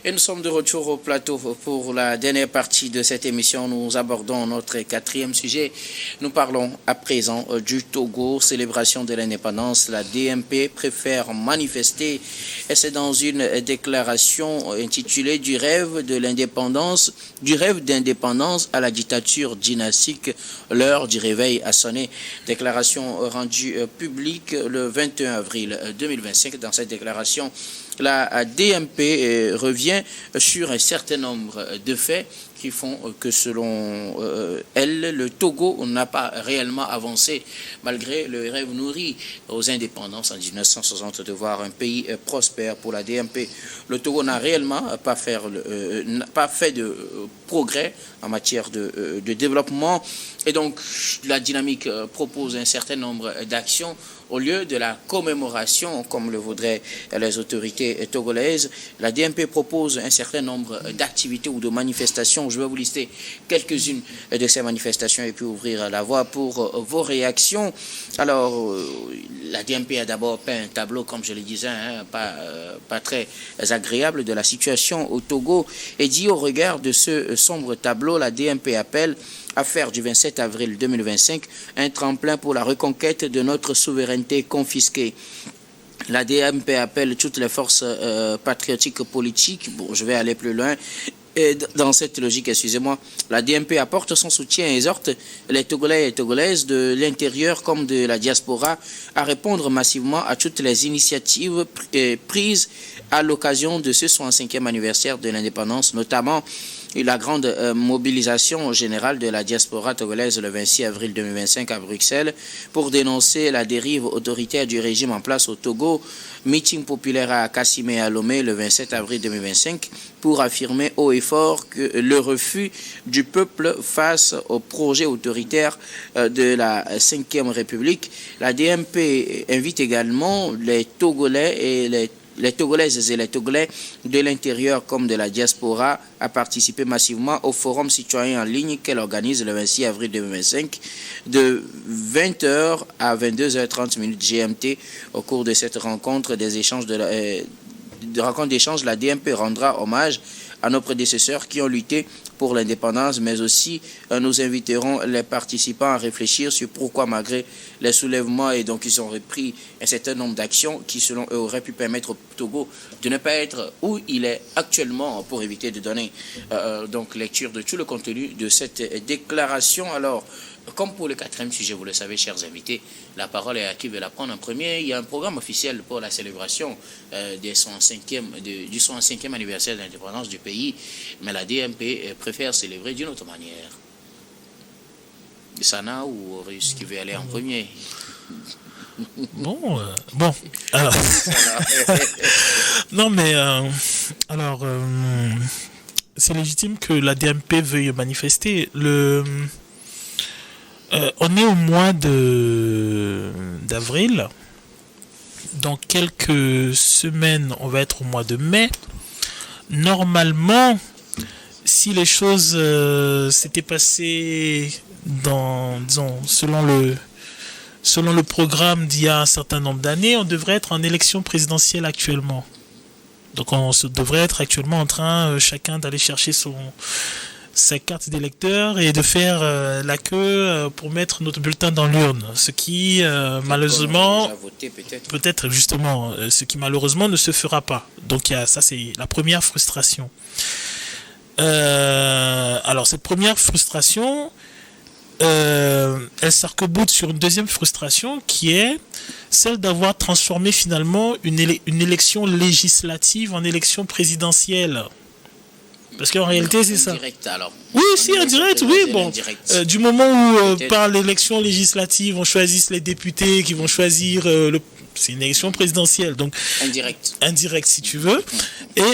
Et nous sommes de retour au plateau pour la dernière partie de cette émission. Nous abordons notre quatrième sujet. Nous parlons à présent du Togo, célébration de l'indépendance. La DMP préfère manifester, et c'est dans une déclaration intitulée du rêve de l'indépendance, du rêve d'indépendance à la dictature dynastique. L'heure du réveil a sonné. Déclaration rendue publique le 21 avril 2025. Dans cette déclaration, la DMP revient sur un certain nombre de faits qui font que, selon elle, le Togo n'a pas réellement avancé, malgré le rêve nourri aux indépendances en 1960 de voir un pays prospère. Pour la DMP, le Togo n'a réellement pas fait de progrès en matière de développement. Et donc, la dynamique propose un certain nombre d'actions au lieu de la commémoration, comme le voudraient les autorités togolaises. La DMP propose un certain nombre d'activités ou de manifestations. Je vais vous lister quelques-unes de ces manifestations et puis ouvrir la voie pour vos réactions. Alors, la DMP a d'abord peint un tableau, comme je le disais, pas très agréable de la situation au Togo. Et dit, au regard de ce sombre tableau, la DMP appelle à faire du 27 avril 2025 un tremplin pour la reconquête de notre souveraineté confisquée. La DMP appelle toutes les forces patriotiques politiques. Bon, je vais aller plus loin. Et dans cette logique, excusez-moi, la DMP apporte son soutien et exhorte les Togolais et Togolaises de l'intérieur comme de la diaspora à répondre massivement à toutes les initiatives prises à l'occasion de ce 65e anniversaire de l'indépendance, notamment la grande mobilisation générale de la diaspora togolaise le 26 avril 2025 à Bruxelles pour dénoncer la dérive autoritaire du régime en place au Togo. Meeting populaire à Kassimé et à Lomé le 27 avril 2025 pour affirmer haut et fort que le refus du peuple face au projet autoritaire de la 5e République. La DMP invite également les Togolais et les Togolaises et les Togolais de l'intérieur comme de la diaspora à participer massivement au forum citoyen en ligne qu'elle organise le 26 avril 2025 de 20h à 22h30 GMT. Au cours de cette rencontre d'échange, la DMP rendra hommage à nos prédécesseurs qui ont lutté pour l'indépendance, mais aussi nous inviterons les participants à réfléchir sur pourquoi, malgré les soulèvements, et donc ils ont repris un certain nombre d'actions qui, selon eux, auraient pu permettre au Togo de ne pas être où il est actuellement, pour éviter de donner donc lecture de tout le contenu de cette déclaration. Alors, comme pour le quatrième sujet, vous le savez, chers invités, la parole est à qui veut la prendre en premier. Il y a un programme officiel pour la célébration du 65e anniversaire de l'indépendance du pays, mais la DMP préfère célébrer d'une autre manière. Sana ou Horus qui veut aller en premier? Bon. Alors, non, mais alors, c'est légitime que la DMP veuille manifester. On est au mois d'avril. Dans quelques semaines, on va être au mois de mai. Normalement, si les choses s'étaient passées selon le programme d'il y a un certain nombre d'années, on devrait être en élection présidentielle actuellement. Donc on devrait être actuellement en train, chacun, d'aller chercher sa carte d'électeur et de faire la queue pour mettre notre bulletin dans l'urne. Ce qui, malheureusement, peut-être justement, ce qui malheureusement ne se fera pas. Donc ça, c'est la première frustration. Alors cette première frustration, elle s'arc-boute sur une deuxième frustration qui est celle d'avoir transformé finalement une élection législative en élection présidentielle. Parce qu'en réalité, c'est ça. Indirect, alors. Oui, si, indirect, oui. Bon, du moment où, par l'élection législative, on choisit les députés qui vont choisir c'est une élection présidentielle, donc indirect si tu veux.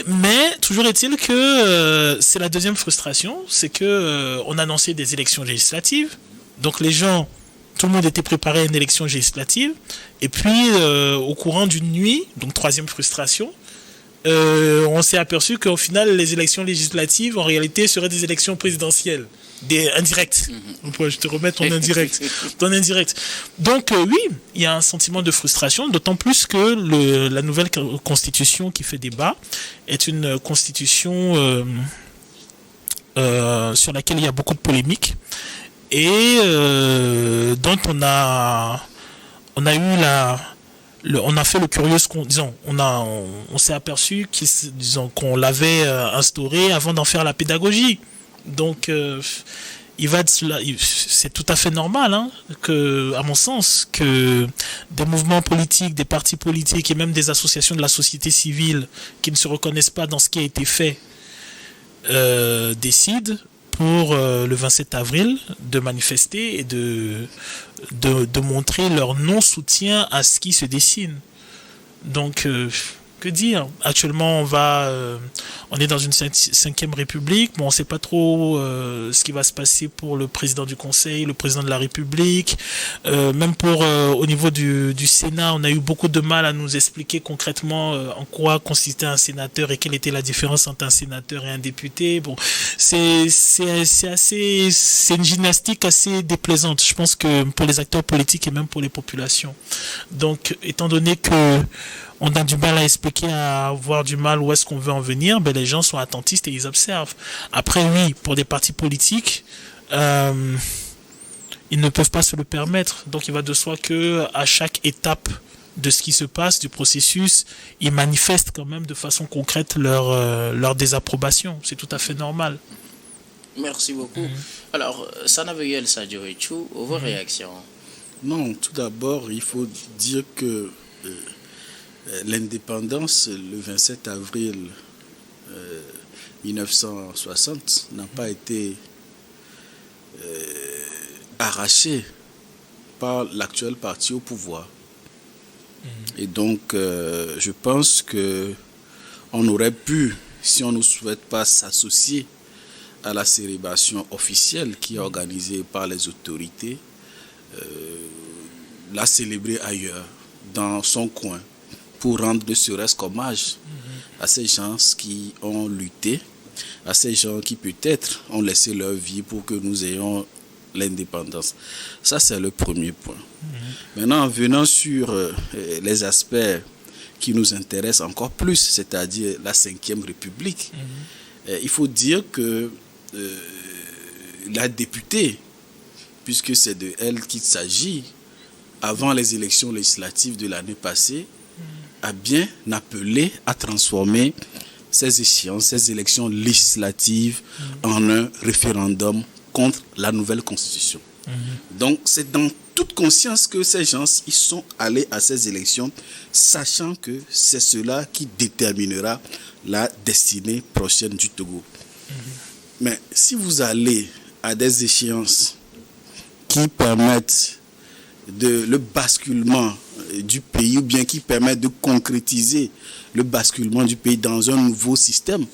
Mais toujours est-il que c'est la deuxième frustration, c'est que on annonçait des élections législatives, donc tout le monde était préparé à une élection législative, et puis au courant d'une nuit, donc troisième frustration, on s'est aperçu qu'au final, les élections législatives, en réalité, seraient des élections présidentielles. Des indirects. Je te remets ton indirect. Donc oui, il y a un sentiment de frustration, d'autant plus que la nouvelle constitution qui fait débat est une constitution sur laquelle il y a beaucoup de polémiques et dont on a fait le curieux, on s'est aperçu qu'on l'avait instauré avant d'en faire la pédagogie. Donc, c'est tout à fait normal, à mon sens, que des mouvements politiques, des partis politiques et même des associations de la société civile qui ne se reconnaissent pas dans ce qui a été fait décident pour le 27 avril de manifester et de montrer leur non-soutien à ce qui se dessine. Donc, que dire? Actuellement, on est dans une 5e République. Bon, on ne sait pas trop ce qui va se passer pour le président du Conseil, le président de la République. Même au niveau du Sénat, on a eu beaucoup de mal à nous expliquer concrètement en quoi consistait un sénateur et quelle était la différence entre un sénateur et un député. Bon, c'est une gymnastique assez déplaisante, je pense, que pour les acteurs politiques et même pour les populations. Donc, étant donné que on a du mal à expliquer, à avoir du mal où est-ce qu'on veut en venir, les gens sont attentistes et ils observent. Après, oui, pour des partis politiques, ils ne peuvent pas se le permettre. Donc, il va de soi que à chaque étape de ce qui se passe, du processus, ils manifestent quand même de façon concrète leur désapprobation. C'est tout à fait normal. Merci beaucoup. Alors, Sanaveyel Sadjorichou, vos réactions? Non, tout d'abord, il faut dire que l'indépendance, le 27 avril 1960, n'a pas été arrachée par l'actuel parti au pouvoir. Et donc, je pense que on aurait pu, si on ne souhaite pas s'associer à la célébration officielle qui est organisée par les autorités, la célébrer ailleurs, dans son coin, pour rendre ne serait-ce qu'hommage à ces gens qui ont lutté, à ces gens qui peut-être ont laissé leur vie pour que nous ayons l'indépendance. Ça, c'est le premier point. Maintenant, en venant sur les aspects qui nous intéressent encore plus, c'est-à-dire la 5e République, il faut dire que la députée, puisque c'est de elle qu'il s'agit, avant les élections législatives de l'année passée, a bien appelé à transformer ces échéances, ces élections législatives en un référendum contre la nouvelle constitution. Donc c'est dans toute conscience que ces gens ils sont allés à ces élections, sachant que c'est cela qui déterminera la destinée prochaine du Togo. Mais si vous allez à des échéances qui permettent le basculement du pays, ou bien qui permettent de concrétiser le basculement du pays dans un nouveau système,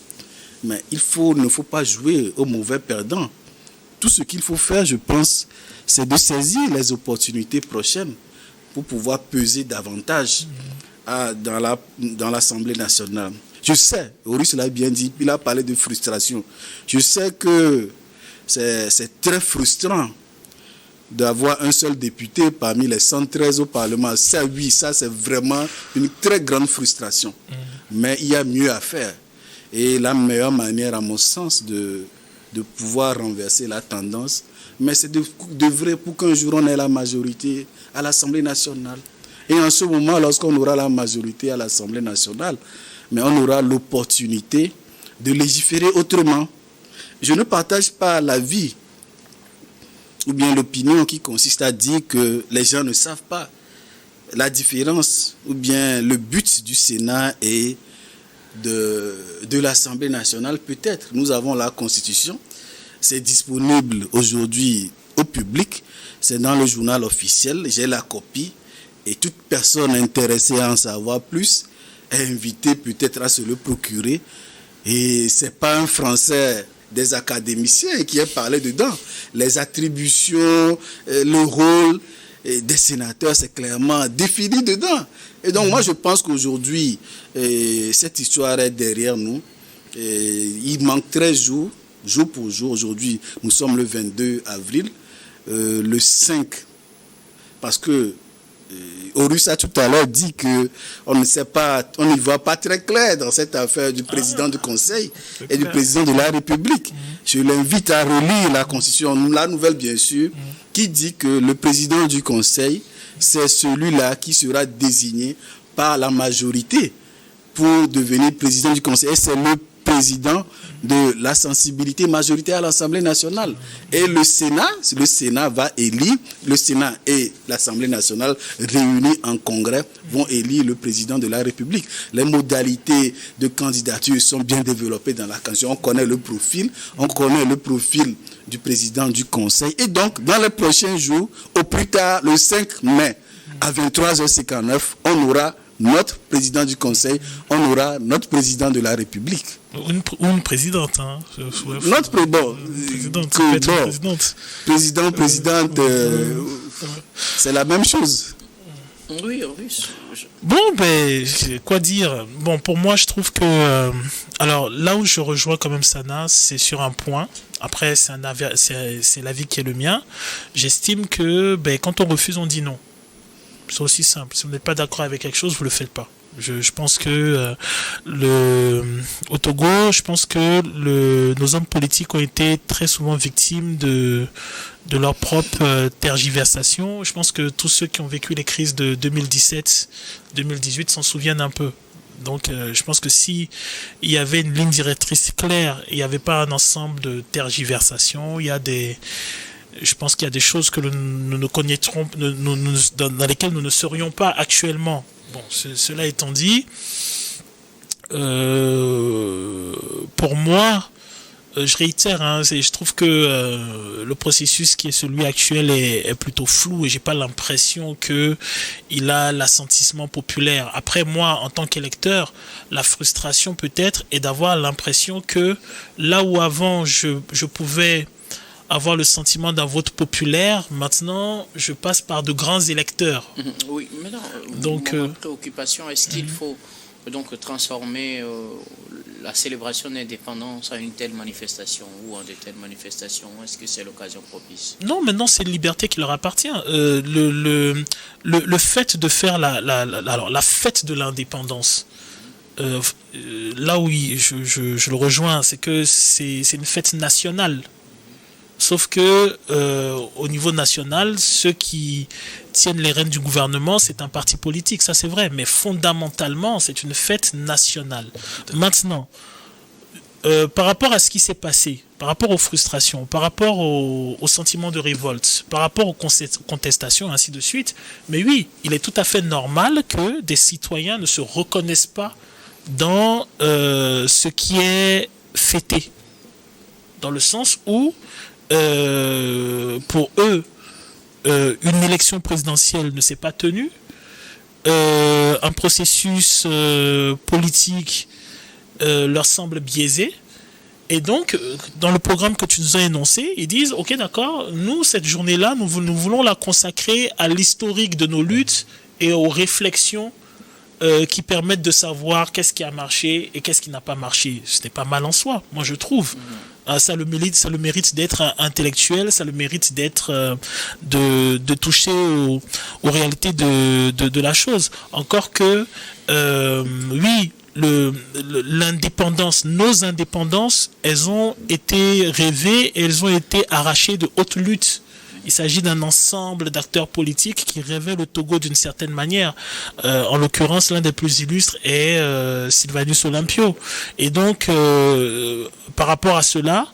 mais ne faut pas jouer au mauvais perdant. Tout ce qu'il faut faire, je pense, c'est de saisir les opportunités prochaines pour pouvoir peser davantage dans l'Assemblée nationale. Je sais, Maurice l'a bien dit, il a parlé de frustration. Je sais que c'est très frustrant d'avoir un seul député parmi les 113 au Parlement. Ça, oui, ça c'est vraiment une très grande frustration. Mais il y a mieux à faire. Et la meilleure manière, à mon sens, de pouvoir renverser la tendance, mais c'est de vrai pour qu'un jour on ait la majorité à l'Assemblée nationale. Et en ce moment, lorsqu'on aura la majorité à l'Assemblée nationale, mais on aura l'opportunité de légiférer autrement. Je ne partage pas l'avis ou bien l'opinion qui consiste à dire que les gens ne savent pas la différence ou bien le but du Sénat et de l'Assemblée nationale. Peut-être, nous avons la Constitution, c'est disponible aujourd'hui au public, c'est dans le journal officiel, j'ai la copie et toute personne intéressée à en savoir plus est invitée peut-être à se le procurer. Et ce n'est pas un Français des académiciens qui est parlé dedans. Les attributions, le rôle des sénateurs, c'est clairement défini dedans. Et donc, moi, je pense qu'aujourd'hui, cette histoire est derrière nous. Il manque 13 jours, jour pour jour. Aujourd'hui, nous sommes le 22 avril. Le 5, parce que Horus a tout à l'heure dit qu'on ne sait pas, on n'y voit pas très clair dans cette affaire du président du Conseil et du président de la République. Je l'invite à relire la Constitution, la nouvelle bien sûr, qui dit que le président du Conseil, c'est celui-là qui sera désigné par la majorité pour devenir président du Conseil. Et c'est le président de la sensibilité majoritaire à l'Assemblée nationale. Et le Sénat va élire, le Sénat et l'Assemblée nationale réunis en congrès vont élire le président de la République. Les modalités de candidature sont bien développées dans la Constitution. On connaît le profil du président du Conseil. Et donc, dans les prochains jours, au plus tard, le 5 mai, à 23h59, on aura notre président du Conseil, on aura notre président de la République. Ou une présidente. Hein. Notre présidente, c'est la même chose. Oui. Bon, ben, quoi dire? Bon, pour moi, je trouve que... alors, là où je rejoins quand même Sana, c'est sur un point. Après, c'est l'avis qui est le mien. J'estime que quand on refuse, on dit non. C'est aussi simple. Si vous n'êtes pas d'accord avec quelque chose, vous ne le faites pas. Je pense que au Togo, je pense que nos hommes politiques ont été très souvent victimes de leur propre tergiversation. Je pense que tous ceux qui ont vécu les crises de 2017, 2018 s'en souviennent un peu. Donc, je pense que si il y avait une ligne directrice claire, il n'y avait pas un ensemble de tergiversations, je pense qu'il y a des choses que nous ne connaîtrons, dans lesquelles nous ne serions pas actuellement. Bon, cela étant dit, pour moi, je réitère, je trouve que le processus qui est celui actuel est plutôt flou et j'ai pas l'impression que il a l'assentissement populaire. Après, moi, en tant qu'électeur, la frustration peut-être est d'avoir l'impression que là où avant je pouvais avoir le sentiment d'un vote populaire, maintenant je passe par de grands électeurs. Oui, mais non, donc, ma préoccupation, est-ce qu'il faut donc transformer la célébration de l'indépendance en une telle manifestation ou en de telles manifestations? Est-ce que c'est l'occasion propice? Non, maintenant c'est une liberté qui leur appartient. Le fait de faire la fête de l'indépendance, là où je le rejoins, c'est que c'est une fête nationale. Sauf que au niveau national, ceux qui tiennent les rênes du gouvernement, c'est un parti politique, ça c'est vrai. Mais fondamentalement, c'est une fête nationale. Maintenant, par rapport à ce qui s'est passé, par rapport aux frustrations, par rapport aux sentiments de révolte, par rapport aux contestations, ainsi de suite, mais oui, il est tout à fait normal que des citoyens ne se reconnaissent pas dans ce qui est fêté. Dans le sens où pour eux, une élection présidentielle ne s'est pas tenue, un processus politique leur semble biaisé, et donc, dans le programme que tu nous as énoncé, ils disent, ok d'accord, nous, cette journée-là, nous voulons la consacrer à l'historique de nos luttes et aux réflexions qui permettent de savoir qu'est-ce qui a marché et qu'est-ce qui n'a pas marché. Ce n'est pas mal en soi, moi je trouve. Ça le mérite d'être intellectuel, ça le mérite d'être de toucher aux réalités de la chose. Encore que oui, l'indépendance, nos indépendances, elles ont été rêvées et elles ont été arrachées de haute lutte. Il s'agit d'un ensemble d'acteurs politiques qui rêvaient le Togo d'une certaine manière. En l'occurrence, l'un des plus illustres est Sylvanus Olympio. Et donc, par rapport à cela,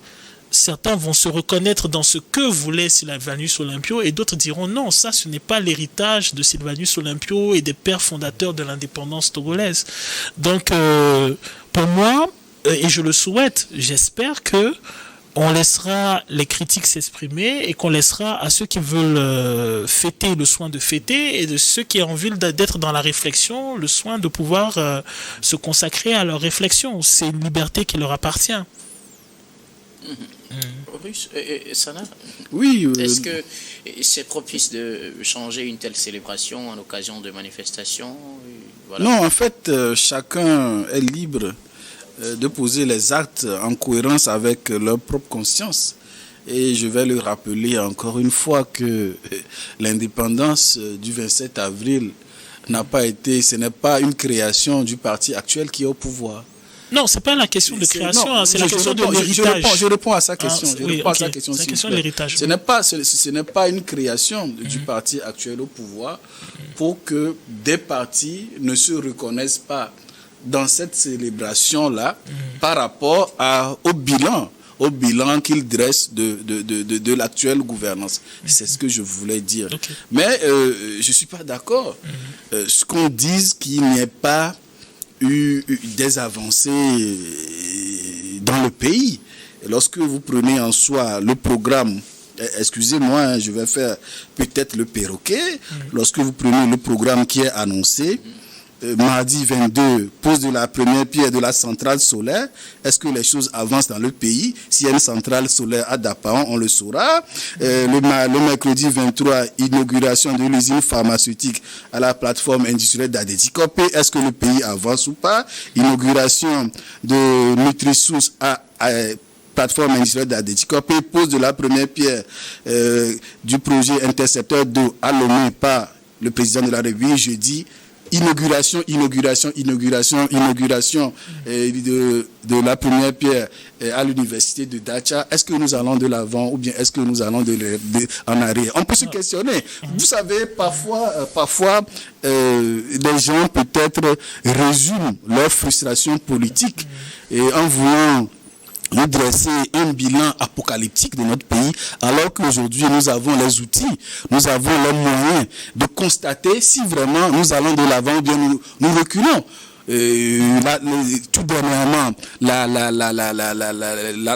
certains vont se reconnaître dans ce que voulait Sylvanus Olympio et d'autres diront non, ça ce n'est pas l'héritage de Sylvanus Olympio et des pères fondateurs de l'indépendance togolaise. Donc, pour moi, et je le souhaite, j'espère que on laissera les critiques s'exprimer et qu'on laissera à ceux qui veulent fêter le soin de fêter et de ceux qui ont envie d'être dans la réflexion le soin de pouvoir se consacrer à leur réflexion. C'est une liberté qui leur appartient. Russe, Sana, Oui. est-ce que c'est propice de changer une telle célébration en occasion de manifestations? Voilà. Non, en fait, chacun est libre de poser les actes en cohérence avec leur propre conscience. Et je vais le rappeler encore une fois que l'indépendance du 27 avril ce n'est pas une création du parti actuel qui est au pouvoir. Non, c'est pas la question de création, c'est la question de l'héritage. Je réponds à sa question. C'est la question de l'héritage. Ce n'est pas une création du parti actuel au pouvoir pour que des partis ne se reconnaissent pas dans cette célébration-là par rapport au bilan qu'il dresse de l'actuelle gouvernance. C'est ce que je voulais dire. Okay. Mais je ne suis pas d'accord. Ce qu'on dise qu'il n'y ait pas eu des avancées dans le pays. Et lorsque vous prenez en soi le programme, excusez-moi, je vais faire peut-être le perroquet, lorsque vous prenez le programme qui est annoncé, mardi 22, pose de la première pierre de la centrale solaire. Est-ce que les choses avancent dans le pays? S'il y a une centrale solaire à Dapaon, on le saura. Le mercredi 23, inauguration de l'usine pharmaceutique à la plateforme industrielle d'Adedikopé. Est-ce que le pays avance ou pas? Inauguration de Nutrisous à plateforme industrielle d'Adedikopé. Pose de la première pierre du projet intercepteur d'eau à Lomé par le président de la République jeudi. Inauguration de la première pierre à l'université de Dacha. Est-ce que nous allons de l'avant ou bien est-ce que nous allons en arrière? On peut se questionner. Vous savez, parfois les gens peut-être résument leur frustration politique et en voulant nous dresser un bilan apocalyptique de notre pays, alors qu'aujourd'hui nous avons les outils, nous avons les moyens de constater si vraiment nous allons de l'avant ou bien nous reculons. Tout dernièrement,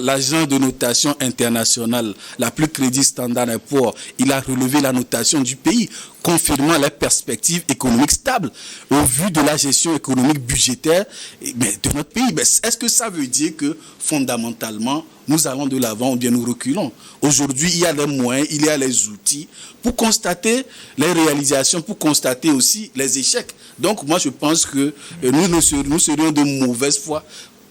l'agent de notation internationale, la plus crédible Standard & Poor's, il a relevé la notation du pays, confirmant les perspectives économiques stables au vu de la gestion économique budgétaire de notre pays. Mais est-ce que ça veut dire que fondamentalement, nous allons de l'avant ou bien nous reculons? Aujourd'hui, il y a les moyens, il y a les outils pour constater les réalisations, pour constater aussi les échecs. Donc, moi, je pense que nous serions de mauvaise foi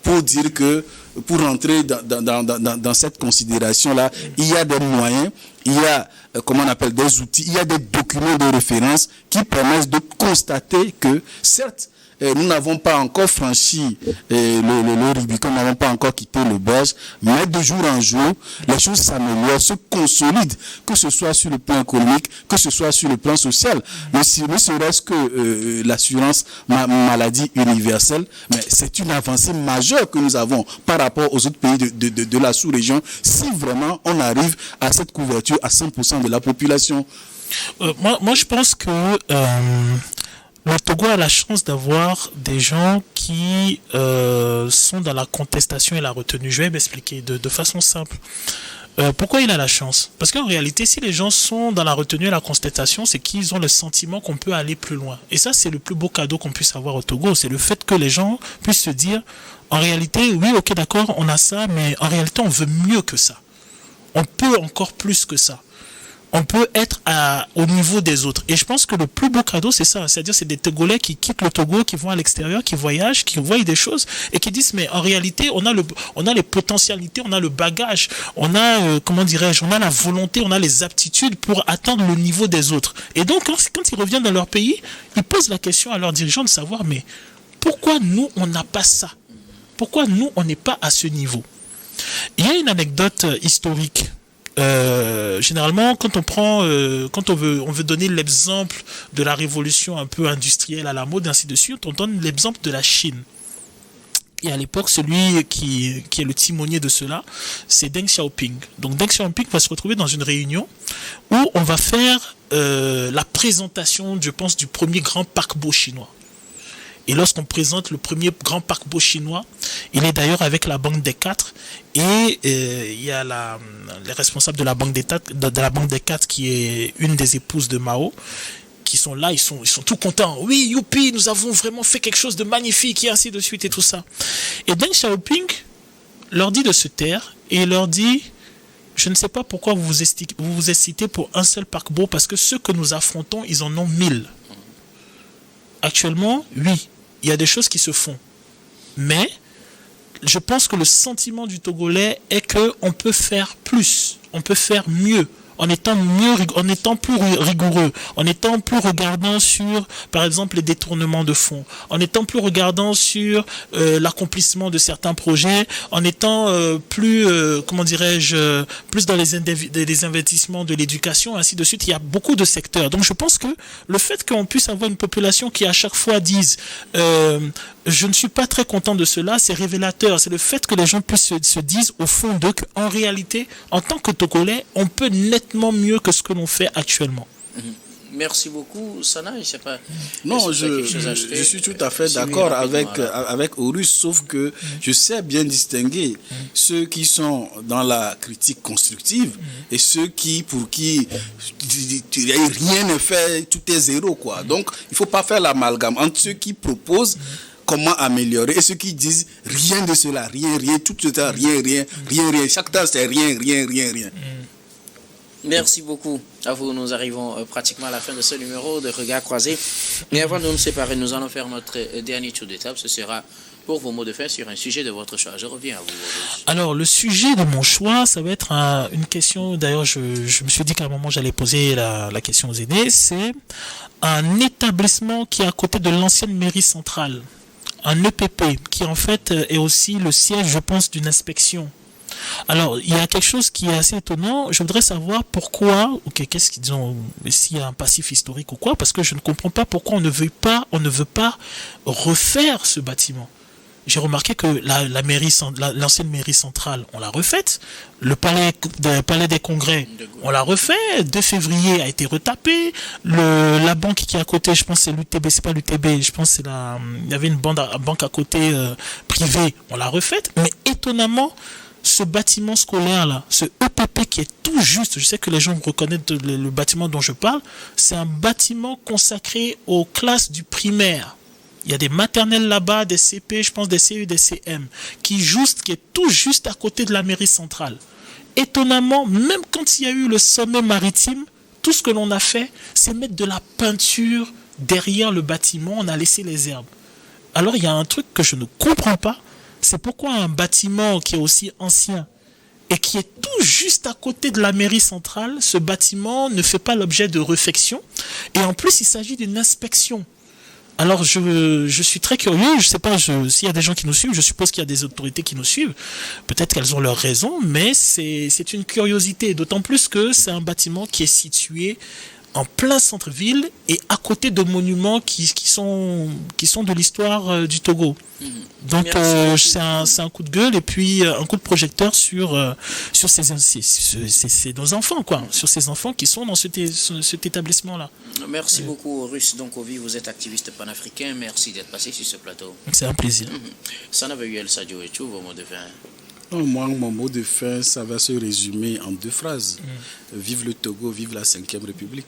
pour dire que, pour rentrer dans cette considération-là, il y a des moyens, il y a, comment on appelle, des outils, il y a des documents de référence qui permettent de constater que, certes, nous n'avons pas encore franchi le Rubicon, nous n'avons pas encore quitté le berge, mais de jour en jour, les choses s'améliorent, se consolident, que ce soit sur le plan économique, que ce soit sur le plan social. Ne serait-ce que l'assurance maladie universelle, mais c'est une avancée majeure que nous avons par rapport aux autres pays de la sous-région, si vraiment on arrive à cette couverture à 100% de la population. Moi, je pense que le Togo a la chance d'avoir des gens qui sont dans la contestation et la retenue. Je vais m'expliquer de façon simple. Pourquoi il a la chance? Parce qu'en réalité, si les gens sont dans la retenue et la contestation, c'est qu'ils ont le sentiment qu'on peut aller plus loin. Et ça, c'est le plus beau cadeau qu'on puisse avoir au Togo. C'est le fait que les gens puissent se dire, en réalité, oui, ok, d'accord, on a ça, mais en réalité, on veut mieux que ça. On peut encore plus que ça. On peut être au niveau des autres. Et je pense que le plus beau cadeau, c'est ça. C'est-à-dire, c'est des Togolais qui quittent le Togo, qui vont à l'extérieur, qui voyagent, qui voient des choses et qui disent, mais en réalité, on a les potentialités, on a le bagage, on a, on a la volonté, on a les aptitudes pour atteindre le niveau des autres. Et donc, quand ils reviennent dans leur pays, ils posent la question à leurs dirigeants de savoir, mais pourquoi nous, on n'a pas ça? Pourquoi nous, on n'est pas à ce niveau? Il y a une anecdote historique. Généralement, quand on veut donner l'exemple de la révolution un peu industrielle à la mode, ainsi de suite, on donne l'exemple de la Chine. Et à l'époque, celui qui est le timonier de cela, c'est Deng Xiaoping. Donc Deng Xiaoping va se retrouver dans une réunion où on va faire la présentation, je pense, du premier grand paquebot chinois. Et lorsqu'on présente le premier grand paquebot chinois, il est d'ailleurs avec la Banque des Quatre et il y a les responsables de la Banque des Quatre qui est une des épouses de Mao, qui sont là, ils sont tout contents. Oui, youpi, nous avons vraiment fait quelque chose de magnifique et ainsi de suite et tout ça. Et Deng Xiaoping leur dit de se taire et leur dit je ne sais pas pourquoi vous vous excitez pour un seul paquebot, parce que ceux que nous affrontons, ils en ont 1000. Actuellement, oui, il y a des choses qui se font. Mais je pense que le sentiment du Togolais est qu'on peut faire plus, on peut faire mieux, en étant plus rigoureux, en étant plus regardant sur, par exemple, les détournements de fonds, en étant plus regardant sur l'accomplissement de certains projets, en étant plus, plus dans les investissements de l'éducation, ainsi de suite. Il y a beaucoup de secteurs. Donc je pense que le fait qu'on puisse avoir une population qui à chaque fois dise je ne suis pas très content de cela, c'est révélateur. C'est le fait que les gens puissent se dire au fond d'eux qu'en réalité, en tant que Togolais, on peut nettement mieux que ce que l'on fait actuellement. Merci beaucoup, Sana. Je sais pas. Non, je suis tout à fait d'accord avec Horus, sauf que je sais bien distinguer ceux qui sont dans la critique constructive et ceux pour qui rien n'est fait, tout est zéro, quoi. Donc, il ne faut pas faire l'amalgame entre ceux qui proposent comment améliorer et ceux qui disent rien de cela, rien, tout le temps, rien. Chaque temps, c'est rien. Merci beaucoup à vous. Nous arrivons pratiquement à la fin de ce numéro de Regard Croisé. Mais avant de nous séparer, nous allons faire notre dernier tour d'étape. Ce sera pour vos mots de fin sur un sujet de votre choix. Je reviens à vous. Alors, le sujet de mon choix, ça va être une question. D'ailleurs, je me suis dit qu'à un moment, j'allais poser la question aux aînés. C'est un établissement qui est à côté de l'ancienne mairie centrale. Un EPP qui, en fait, est aussi le siège, je pense, d'une inspection. Alors, il y a quelque chose qui est assez étonnant. Je voudrais savoir pourquoi, qu'est-ce qu'ils ont, s'il y a un passif historique ou quoi, parce que je ne comprends pas pourquoi on ne veut pas refaire ce bâtiment. J'ai remarqué que l'ancienne mairie centrale, on l'a refaite. Le palais des congrès, on l'a refait. 2 février a été retapé. La banque qui est à côté, je pense que c'est l'UTB, c'est pas l'UTB, je pense que il y avait une banque à côté privée, on l'a refaite. Mais étonnamment, ce bâtiment scolaire-là, ce EPP qui est tout juste, je sais que les gens reconnaissent le bâtiment dont je parle, c'est un bâtiment consacré aux classes du primaire. Il y a des maternelles là-bas, des CP, je pense des CE, des CM, qui est tout juste à côté de la mairie centrale. Étonnamment, même quand il y a eu le sommet maritime, tout ce que l'on a fait, c'est mettre de la peinture derrière le bâtiment, on a laissé les herbes. Alors il y a un truc que je ne comprends pas, c'est pourquoi un bâtiment qui est aussi ancien et qui est tout juste à côté de la mairie centrale, ce bâtiment ne fait pas l'objet de réflexion. Et en plus, il s'agit d'une inspection. Alors, je suis très curieux. Je ne sais pas s'il y a des gens qui nous suivent. Je suppose qu'il y a des autorités qui nous suivent. Peut-être qu'elles ont leurs raisons, mais c'est une curiosité. D'autant plus que c'est un bâtiment qui est situé en plein centre-ville et à côté de monuments qui sont de l'histoire du Togo. Donc c'est un coup de gueule et puis un coup de projecteur sur nos enfants, quoi, sur ces enfants qui sont dans cet établissement-là. Merci beaucoup, Horus. Donc, Ovi, vous êtes activiste panafricain. Merci d'être passé sur ce plateau. C'est un plaisir. Sana Veguel Sadio et tout, vos mots de fin. Moi, mon mot de fin, ça va se résumer en 2 phrases. Vive le Togo, vive la 5e République.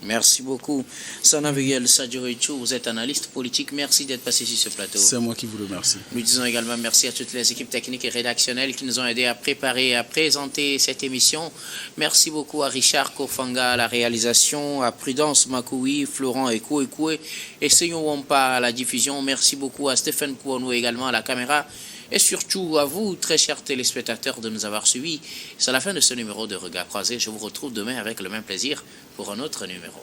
Merci beaucoup. Sana Veguel Sadio Etchou, vous êtes analyste politique. Merci d'être passé sur ce plateau. C'est moi qui vous remercie. Nous disons également merci à toutes les équipes techniques et rédactionnelles qui nous ont aidés à préparer et à présenter cette émission. Merci beaucoup à Richard Kofanga à la réalisation, à Prudence Makoui, Florent Ekoué et Seyon Wampa à la diffusion. Merci beaucoup à Stéphane Kouanou également à la caméra. Et surtout à vous, très chers téléspectateurs, de nous avoir suivis. C'est la fin de ce numéro de Regard Croisé. Je vous retrouve demain avec le même plaisir pour un autre numéro.